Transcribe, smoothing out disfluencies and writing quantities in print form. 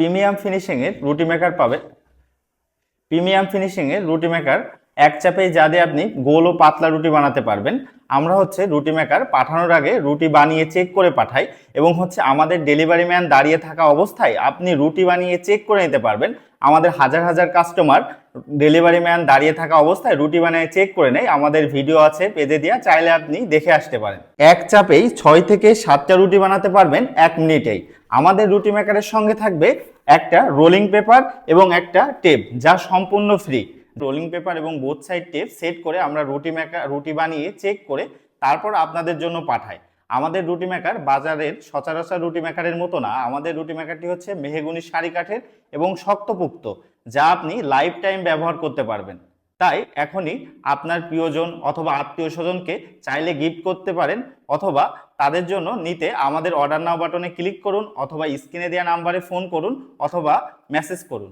Premium ফিনিশিংয়ের রুটি maker পাবেন। Premium ফিনিশিংয়ের রুটি মেকার এক চাপেই যা দিয়ে আপনি গোল ও পাতলা রুটি বানাতে পারবেন। আমরা রুটি মেকার পাঠানোর আগে রুটি বানিয়ে চেক করে পাঠাই এবং আমাদের ডেলিভারি ম্যান দাঁড়িয়ে থাকা অবস্থায় আপনি রুটি বানিয়ে চেক করে নিতে পারবেন। আমাদের হাজার হাজার কাস্টমার ডেলিভারি ম্যান দাঁড়িয়ে থাকা অবস্থায় রুটি বানিয়ে চেক করে নেয়। আমাদের ভিডিও আছে পেজে দেওয়া, চাইলে আপনি দেখে আসতে পারেন। এক চাপেই 6 থেকে 7টা রুটি বানাতে পারবেন 1 মিনিটেই। আমাদের রুটি মেকারের সঙ্গে থাকবে একটা রোলিং পেপার এবং একটা টেপ, যা সম্পূর্ণ ফ্রি। রোলিং পেপার এবং বোথ সাইড টেপ সেট করে আমরা রুটি বানিয়ে চেক করে তারপর আপনাদের জন্য পাঠাই। আমাদের রুটি মেকার বাজারের সচরাচর রুটি মেকারের মতো না। আমাদের রুটি মেকারটি মেহগনি সারি কাঠের এবং শক্তপোক্ত, যা আপনি লাইফ টাইম ব্যবহার করতে পারবেন। তাই এখনই আপনার প্রিয়জন অথবা আত্মীয় স্বজনকে চাইলে গিফট করতে পারেন, অথবা তাদের জন্য নিতে আমাদের অর্ডার নাও বাটনে ক্লিক করুন, অথবা স্ক্রিনে দেওয়া নাম্বারে ফোন করুন, অথবা মেসেজ করুন।